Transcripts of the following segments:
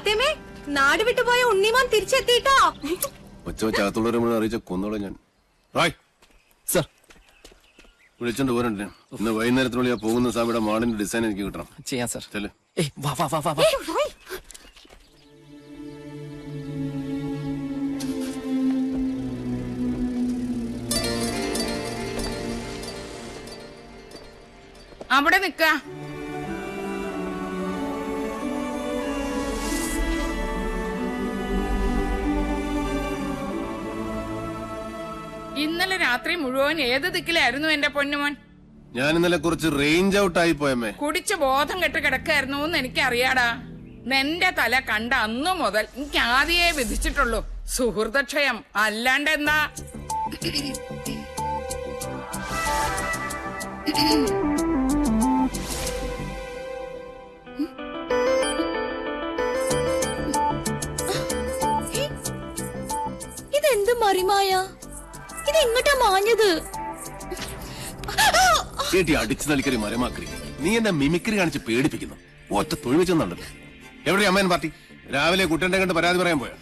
ആത്തേമേ, നാട് വിട്ടുപോയ ഉണ്ണിമാൻ തിരിച്ചെത്തിട്ടോ. ഒച്ചവച്ചകത്തുള്ളവരെ മുഴുവൻ അറിയിച്ച കൊന്നോളെ ഞാൻ. സർ, വിളിച്ചോണ്ട് പോരണ്ടേ? ഇന്ന് വൈകുന്നേരത്തിനുള്ളിൽ പോകുന്ന സാമിയുടെ മാടിന്റെ ഡിസൈൻ എനിക്ക് കിട്ടണം. ചെയ്യാം സർ. ചെല്ല്. വാ വാ വാ വാ വാ. അവിടെ നിക്ക. ഇന്നലെ രാത്രി മുഴുവൻ ഏത് ദിക്കിലായിരുന്നു എന്റെ പൊന്നുമോൻ? ഞാൻ ഇന്നലെ കുറച്ച് റേഞ്ച് ഔട്ട് ആയി പോയമ്മേ. കുടിച്ച് ബോധം കെട്ട് കിടക്കായിരുന്നു എന്ന് എനിക്കറിയാടാ. നിന്റെ തല കണ്ട അന്നു മുതൽ എനിക്ക് ആദ്യേ വിധിച്ചിട്ടുള്ളൂ സുഹൃതക്ഷയം. അല്ലാണ്ട് എന്താ? ഇതെന്ത് മറിമായ? ഇതെങ്ങോട്ടാ മാഞ്ഞത്? അടിച്ചു തളിക്കറി മരമാക്കറി. നീ എന്നെ മിമിക്രി കാണിച്ച് പേടിപ്പിക്കുന്നു. ഒറ്റ തൊഴിൽ വെച്ചെന്നുണ്ടല്ലോ. എവിടെ അമ്മയൻ പാർട്ടി? രാവിലെ കുട്ടന്റെ കണ്ട് പരാതി പറയാൻ പോയാ?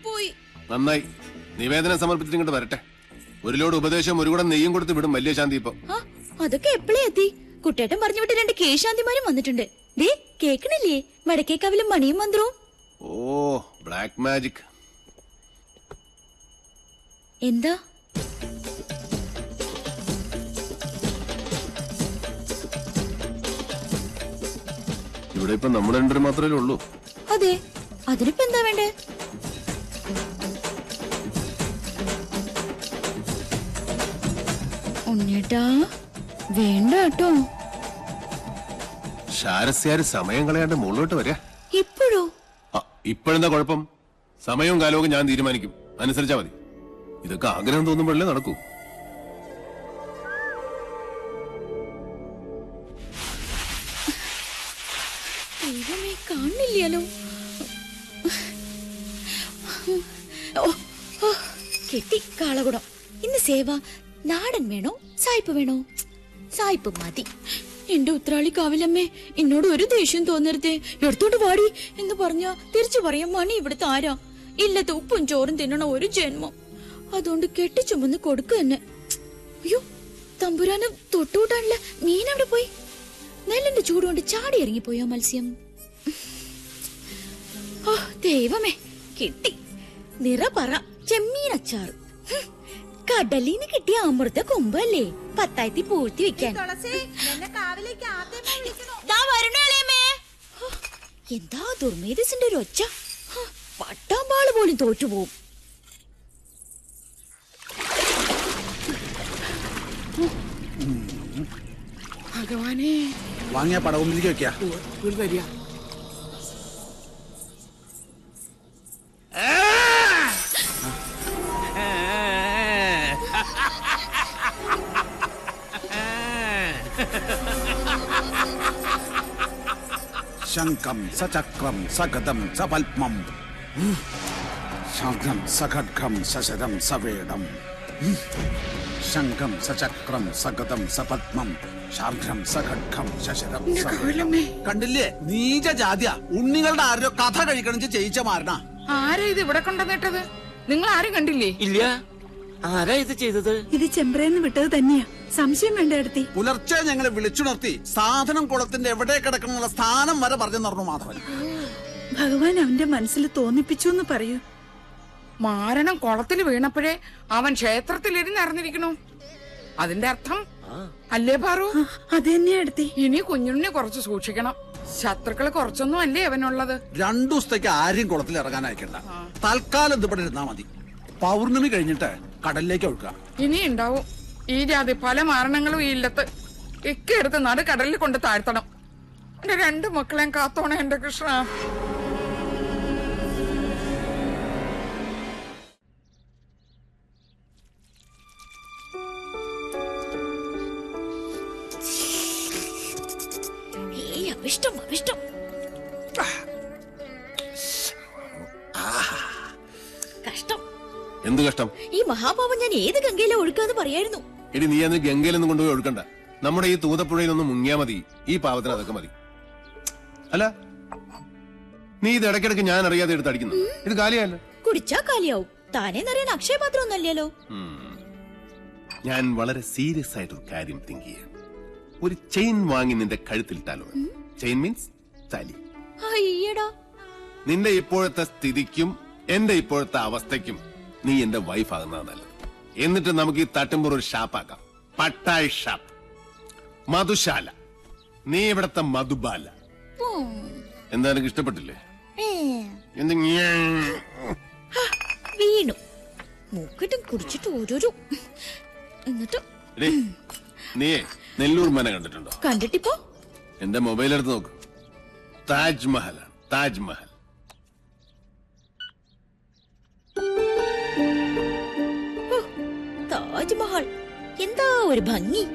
പോയി. നന്നായി. നിവേദനം സമർപ്പിച്ചിട്ട് ഇങ്ങോട്ട് വരട്ടെ. ഒരു ലോഡ് ഉപദേശം ഒരു കൂടെ നെയ്യും കൊടുത്ത് വിടും വലിയ ശാന്തി. ഇപ്പൊ അതൊക്കെ എപ്പോഴേ എത്തി? കുട്ടേട്ടൻ പറഞ്ഞു വിട്ട് 2 കേശാന്തിമാരും വന്നിട്ടുണ്ട്. ദേ കേക്കണില്ലേ വടക്കേക്കാവിലും മണിയും മന്ത്രവും? ഓ, ബ്ലാക്ക് മാജിക്. എന്താ? ഇവിടെ ഇപ്പൊ നമ്മൾ രണ്ടു മാത്രമേ ഉള്ളൂ. അതെ, അതിനിപ്പോ എന്താ വേണ്ടേ? ഉണ്ണേട്ടാ വേണ്ട കേട്ടോ. ശാരസ്യാര് സമയം കളയാണ്ട് മുകളിലോട്ട് വരാ. ഇപ്പോഴോ? ഇപ്പോഴെന്താ കുഴപ്പം? സമയവും കാലവും ഞാൻ തീരുമാനിക്കും. അനുസരിച്ചാ മതി. ഇതൊക്കെ ആഗ്രഹം തോന്നുമ്പോഴല്ലേ നടക്കൂ. ദൈവമേ, കാണില്ലല്ലോ. കെട്ടി കാളകുടം. ഇന്ന് സേവ നാടൻ വേണോ സായിപ്പ് വേണോ? സായിപ്പ് മതി. എന്റെ ഉത്രാളി കാവിലമ്മേ, എന്നോട് ഒരു ദേഷ്യം തോന്നരുതേ. എടുത്തോണ്ട് വാടി എന്ന് പറഞ്ഞ തിരിച്ചു പറയാം മണി ഇവിടുത്തെ ആരാ? ഇല്ലത്തെ ഉപ്പും ചോറും തിന്നണ ഒരു ജന്മം. അതുകൊണ്ട് കെട്ടിച്ചുമന്ന് കൊടുക്ക തന്നെ. അയ്യോ, തമ്പുരാന് തൊട്ടുകൂട്ടാനുള്ള മീൻ അവിടെ പോയി. നെല്ലിന്റെ ചൂടുകൊണ്ട് ചാടി ഇറങ്ങിപ്പോയോ മത്സ്യം? ഓ ദൈവമേ, കിട്ടി. നിറപറ ചെമ്മീനച്ചാറ്. കടലിന്ന് കിട്ടിയ അമൃത കൊമ്പല്ലേ പത്തായത്തി പൂഴ്ത്തി വെക്കാൻ. എന്താ ദുർമേധസിന്റെ ഒരു ഒച്ച. പട്ടാമ്പാള് പോലും തോറ്റുപോകും. ഭഗവാനെ, വാങ്ങിയ പടവുമ്പിലേക്ക് വെക്കാ. ശംഖം സചക്രം സഗദം സപത്മം ശംഖം സഖഡ്ഗം സശരം സവേദം ശംഖം സചക്രം സഗദം സപത്മം ശാർഘം സഖഡ്ഗം സശരം സവേദം. കണ്ടില്ലേ, നീച ജാതിയ. ഉണ്ണികളുടെ ആരോ കഥ കഴിക്കണം ചെയ്യിച്ച മാരണ. ആരാ ഇത് ഇവിടെ കൊണ്ടുവന്നിട്ടത്? നിങ്ങൾ ആരും കണ്ടില്ലേ? ഇല്ല. ആരാ ഇത് ചെയ്തത്? ഇത് ചെമ്പ്രേന്ന് വിട്ടത് തന്നെയാ. സംശയം വേണ്ട എടുത്തി. പുലർച്ചെ ഞങ്ങളെ വിളിച്ചുണർത്തി സാധനം കുളത്തിന്റെ എവിടെ കിടക്കണമെന്നുള്ള സ്ഥാനം വരെ പറഞ്ഞു തന്നു മാധവൻ. ഭഗവാൻ അവന്റെ മനസ്സിൽ തോന്നിപ്പിച്ചു എന്ന് പറയൂ. മാരണം കുളത്തിൽ വീണപ്പോഴേ അവൻ ക്ഷേത്രത്തിലിരുന്ന് അറിഞ്ഞിരിക്കണു. അതിന്റെ അർത്ഥം അല്ലേ പാറു? അത് തന്നെയാ എടുത്തി. ഇനി കുഞ്ഞുണ്ണി കുറച്ച് സൂക്ഷിക്കണം. ശത്രുക്കള് കുറച്ചൊന്നും അല്ലേ അവനുള്ളത്. 2 ദിവസത്തേക്ക് ആരെയും കുളത്തിൽ ഇറങ്ങാൻ അയക്കണ്ട. തൽക്കാലം ഇതിവിടെ ഇരുന്നാ മതി. പൗർണമി കഴിഞ്ഞിട്ട് കടലിലേക്ക് ഒഴുക്കുക. ഇനി ഉണ്ടാവും ഈ ജാതി പല മാരണങ്ങളും ഈ ഇല്ലത്ത്. ഇക്കെടുത്ത് നടു കടലിൽ കൊണ്ട് താഴ്ത്തണം. എന്റെ 2 മക്കളെയും കാത്തോണേ എന്റെ കൃഷ്ണ. അഭിഷ്ടം അഭിഷ്ടം. കഷ്ടം. എന്ത് കഷ്ടം? ഈ മഹാപാപം ഞാൻ ഏത് ഗംഗയിലെ ഒഴുക്കാന്ന് പറയായിരുന്നു. എടി, നീ അന്ന് ഗംഗയിലൊന്നും കൊണ്ടുപോയി ഒഴുക്കണ്ട. നമ്മുടെ ഈ തൂതപ്പുഴയിലൊന്നും മുങ്ങിയാ മതി. ഈ പാവത്തിന് അതൊക്കെ മതി. അല്ല, നീ ഇത് ഇടയ്ക്കിടയ്ക്ക് ഞാൻ അറിയാതെ എടുത്ത് അടിക്കുന്നു. ഇത് കാലിയല്ല. കുടിച്ചാ കാലിയാവും. താനേ നിറയാൻ അക്ഷയപാത്രം ഒന്നല്ലല്ലോ. ഞാൻ വളരെ സീരിയസ് ആയിട്ടൊരു കാര്യം തിങ്ക് ചെയ്യാം. ഒരു ചെയിൻ വാങ്ങി നിന്റെ കഴുത്തിലിട്ടാലോ? ചെയിൻ മീൻസ് താലി. അയ്യടാ, നിന്റെ ഇപ്പോഴത്തെ സ്ഥിതിക്കും എന്റെ ഇപ്പോഴത്തെ അവസ്ഥയ്ക്കും നീ എന്റെ വൈഫ് ആകുന്നതാണ് നല്ലത്. എന്നിട്ട് നമുക്ക് ഈ തട്ടുമ്പോൾ ഒരു ഷാപ്പാക്കാം. പട്ടായ് ഷാപ്പ്, മധുശാല. നീ ഇവിടത്തെ മധുബാല. എന്താ എനിക്ക് ഇഷ്ടപ്പെട്ടില്ലേ? വീണു മൂക്കിട്ടും കുടിച്ചിട്ട് ഓരോരോ. എന്നിട്ട് നീയേ നെല്ലൂർ മന കണ്ടിട്ടുണ്ടോ? കണ്ടിട്ടിപ്പോ എന്റെ മൊബൈൽ എടുത്ത് നോക്ക്. താജ്മഹലാണ്, താജ്മഹൽ. താജ്മഹൽ എന്താ ഒരു ഭംഗി.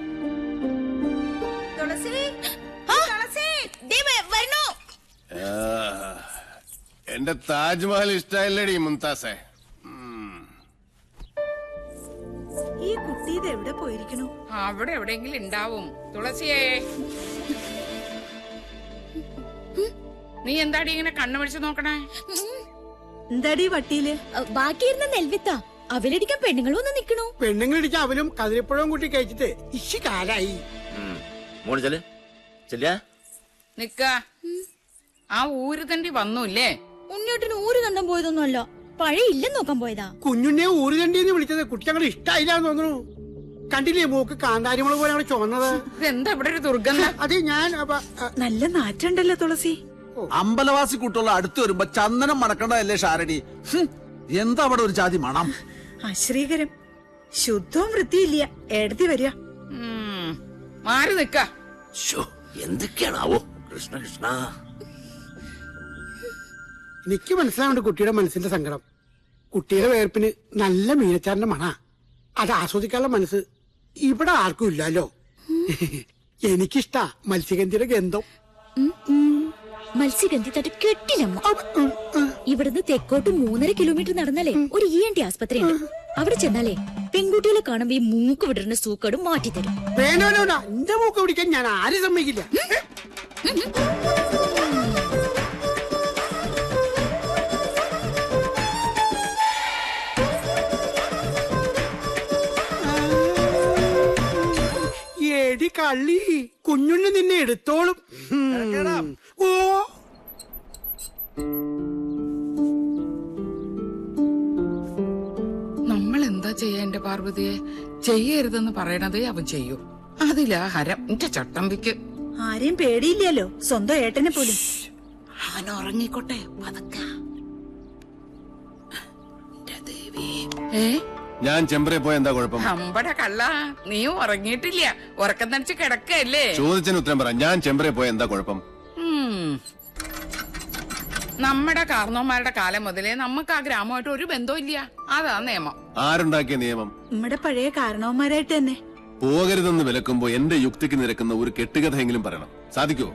എന്റെ താജ്മഹൽ ഇഷ്ടമല്ലേടി മുംതാസേ? ഈ കുട്ടി ഇത് എവിടെ പോയിരിക്കണു? അവിടെ എവിടെയെങ്കിലും ഉണ്ടാവും. തുളസിയേ, നീ എന്താടി ഇങ്ങനെ കണ്ണു പിടിച്ച് നോക്കണേ? എന്താടി വട്ടിയില്? ബാക്കിയിരുന്ന നെൽവിത്ത അവലടിക്കാൻ പെണ്ണുങ്ങൾ വന്ന് നിക്കണു. പെണ്ണുങ്ങളിടിക്കാൻ അവലും കതിരിപ്പഴവും കൂട്ടി കഴിച്ചിട്ട് ഇശി കാലായി. നിക്ക, ആ ഊര് തണ്ടി വന്നൂല്ലേ? ഉണ്ണിയോട്ടിന് ഊര് കണ്ടം പോയതൊന്നുമല്ല, പഴയ ഇല്ലെന്ന് നോക്കാൻ പോയതാ. കുഞ്ഞുണ്ണെ ഊരുതണ്ടിന്ന് വിളിച്ചത് കുട്ടി ഞങ്ങൾ ഇഷ്ടായില്ലാന്ന് തോന്നുന്നു. കണ്ടില്ലേ മൂക്ക് കാന്താരിമുളക് പോലെ അവിടെ ചുവന്നത്? ഇതെന്താ ഇവിടെ ഒരു ദുർഗന്ധം? അത് ഞാൻ നല്ല നാറ്റുണ്ടല്ലോ തുളസി. അമ്പലവാസി കുട്ടിയുള്ള അടുത്ത് വരുമ്പോ ചന്ദനം മണക്കണ്ടതല്ലേ ഷാരണി? എന്താ അവിടെ ഒരു ജാതി മണം? അശ്രീകരം. ശുദ്ധവും വൃത്തിയില്ല. എടത്തി വരിക. മാറി നിക്ക. എന്തൊക്കെയാണാവോ? കൃഷ്ണ കൃഷ്ണ. എനിക്ക് മനസ്സിലാവുണ്ട് കുട്ടിയുടെ മനസ്സിന്റെ സങ്കടം. കുട്ടിയുടെ വേർപ്പിന് നല്ല മീനച്ചാറിന്റെ മണ. അത് ആസ്വദിക്കാനുള്ള മനസ്സ് ഇവിടെ ആർക്കും ഇല്ലല്ലോ. എനിക്കിഷ്ടാ മത്സ്യഗന്ധിയുടെ ഗന്ധം. മത്സ്യഗന്ധി തട്ട് കെട്ടിലമ്മ. ഇവിടുന്ന് തെക്കോട്ട് 3.5 കിലോമീറ്റർ നടന്നാലേ ഒരു ENT ആസ്പത്രി ഉണ്ട്. അവിടെ ചെന്നാലേ പെൺകുട്ടികളെ കാണുമ്പോ ഈ മൂക്ക് വിടരുന്ന സൂക്കടും മാറ്റിത്തരും. വേണോ എന്റെ മൂക്ക് പിടിക്കാൻ ഞാൻ ആരും സമ്മതിക്കില്ല. ഏടി കള്ളി, കുഞ്ഞുണ്ണി നിന്നെ എടുത്തോളും. ഓ നമ്മൾ എന്താ ചെയ്യാ എന്റെ പാർവതിയെ? ചെയ്യരുതെന്ന് പറയണതേ അവൻ ചെയ്യൂ. അതിലാ ഹരം എന്റെ ചട്ടമ്പിക്ക്. ആരെയും പേടിയില്ലല്ലോ, സ്വന്തം ഏട്ടനെ പോലും. അവൻ ഉറങ്ങിക്കോട്ടെ പതുക്കെ. ഞാൻ ചെമ്പറെ പോയ എന്താ കുഴപ്പം? അമ്പടെ കള്ള, നീ ഉറങ്ങിയിട്ടില്ല, ഉറക്കം തനിച്ച് കിടക്കല്ലേ? ചോദിച്ചതിന് ഉത്തരം പറ. ഞാൻ ചെമ്പറെ പോയ എന്താ കുഴപ്പം? നമ്മുടെ കാർന്നോന്മാരുടെ കാലം മുതലേ നമുക്ക് ആ ഗ്രാമമായിട്ട് ഒരു ബന്ധവും ഇല്ല. അതാ നിയമം. ആരുണ്ടാക്കിയ നിയമം? നമ്മുടെ പഴയ കാരണവന്മാരായിട്ട് തന്നെ. പോകരുതെന്ന് വിലക്കുമ്പോ എന്റെ യുക്തിക്ക് നിരക്കുന്ന ഒരു കെട്ടുകഥയെങ്കിലും പറയണം. സാധിക്കോ?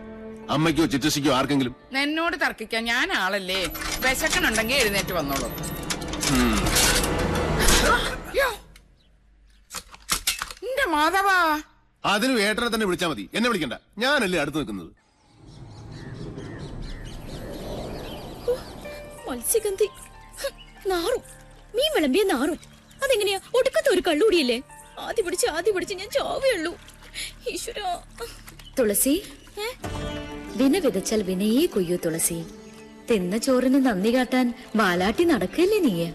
അമ്മയ്ക്കോ ചിറ്റശിക്കോ ആർക്കെങ്കിലും? എന്നോട് തർക്കിക്കാൻ ഞാൻ ആളല്ലേ? വിശക്കനുണ്ടെങ്കിൽ എഴുന്നേറ്റ് വന്നോളൂ. എന്റെ മാധവാ, അതിനും ഏട്ടനെ തന്നെ വിളിച്ചാ മതി, എന്നെ വിളിക്കണ്ട. ഞാനല്ലേ അടുത്ത് നിൽക്കുന്നത്. മത്സ്യഗന്ധി നാറും. മീൻ വിളമ്പിയ നാറും. അതെങ്ങനെയാ? ഒടുക്കത്തെ ഒരു കള്ളുകൂടിയല്ലേ? ആദ്യ പിടിച്ച് ഞാൻ ചാവേയുള്ളൂ. ഈശ്വര. തുളസി, വിന വിതച്ചാൽ വിനയേ കൊയ്യൂ തുളസി. തിന്ന ചോറിന് നന്ദി കാട്ടാൻ വാലാട്ടി നടക്കല്ലേ നീയെ?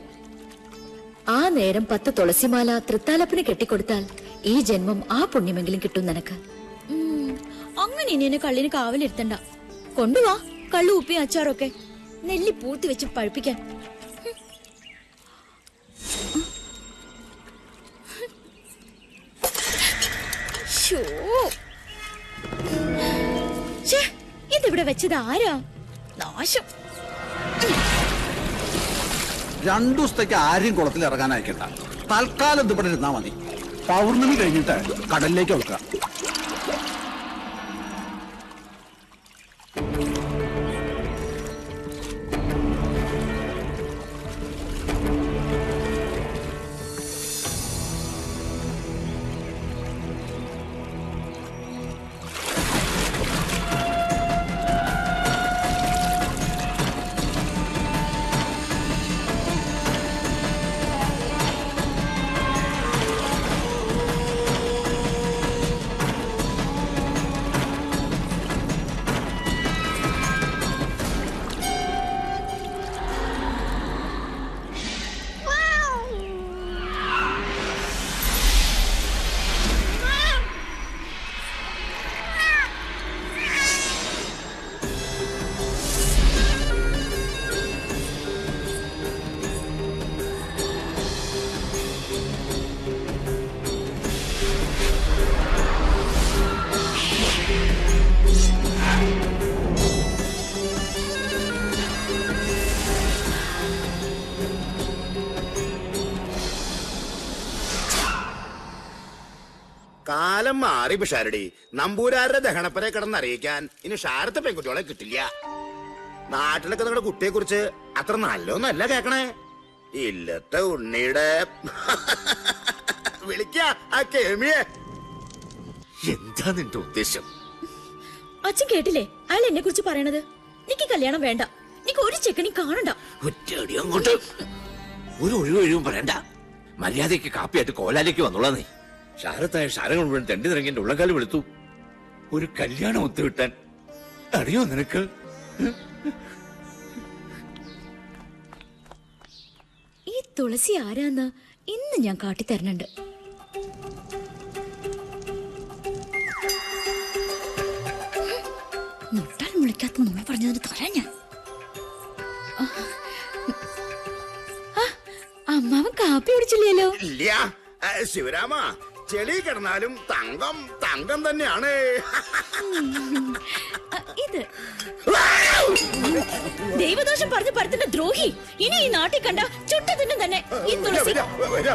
ആ നേരം 10 തുളസിമാല തൃത്താലപ്പിന് കെട്ടിക്കൊടുത്താൽ ഈ ജന്മം ആ പുണ്യമെങ്കിലും കിട്ടും നിനക്ക്. അങ്ങനെ ഇനി എന്നെ കള്ളിന് കാവലിരുത്തണ്ട. കൊണ്ടുവാ കള്ളു ഉപ്പി അച്ചാറൊക്കെ, നെല്ലി പൂർത്തി വെച്ച് പഴുപ്പിക്കാൻ. ഇതിവിടെ വെച്ചത് ആരാ? നാശം. 2 ദിവസത്തേക്ക് ആരെയും കുളത്തിൽ ഇറങ്ങാൻ അയക്കണ്ട. തൽക്കാലം ഇത് ഇവിടെ ഇരുന്നാ മതി. പൗർണമി കഴിഞ്ഞിട്ട് കടലിലേക്ക് വെക്കാം. കാലം മാറി പിഷാരടി. നമ്പൂരാരുടെ ദഹനപ്പരെ കിടന്നറിയിക്കാൻ ഇനി ഷാരത്തെ പെൺകുട്ടികളെ കിട്ടില്ല. നാട്ടിലൊക്കെ നിങ്ങളുടെ കുട്ടിയെ കുറിച്ച് അത്ര നല്ലോന്നല്ല കേക്കണേ. ഇല്ലത്തെ ഉണ്ണിയുടെ വിളിക്ക ആ കേമിയെ. എന്താ നിന്റെ ഉദ്ദേശം? അച്ഛൻ കേട്ടില്ലേ അയാൾ എന്നെ കുറിച്ച് പറയണത്? നിക്ക് കല്യാണം വേണ്ട, നിക്ക് ഒരു ചെക്കനി കാണണ്ട. ഒറ്റയടി അങ്ങോട്ട്. ഒരു ഒഴിവൊഴിവും പറയണ്ട. മര്യാദയ്ക്ക് കാപ്പിയായിട്ട് കോലാലേക്ക് വന്നോളാ നീ. ഷാരത്തായ ഷാരങ്ങൾ മുഴുവൻ തെണ്ടി നിറങ്ങി എന്റെ ഉള്ളക്കാലം വെളുത്തു. ഒരു കല്യാണം ഒത്തുവിട്ടാൻ അറിയോ നിനക്ക്? ഈ തുളസി ആരാന്ന് ഇന്ന് ഞാൻ കാട്ടിത്തരണുണ്ട്. മുട്ടാൽ മുളിക്കാത്ത നുണ പറഞ്ഞതിന് തരാൻ ഞാൻ. അമ്മാവൻ കാപ്പി കുടിച്ചില്ലല്ലോ. ഇല്ല ശിവരാമ, ചെളി കിടന്നാലും തങ്കം തങ്കം തന്നെയാണ്. ഇത് ദൈവദോഷം പറഞ്ഞ് പരത്തിന്റെ ദ്രോഹി. ഇനി ഈ നാട്ടിൽ കണ്ട ചുട്ടതിനും തന്നെ ഈ തുളസി. വരാ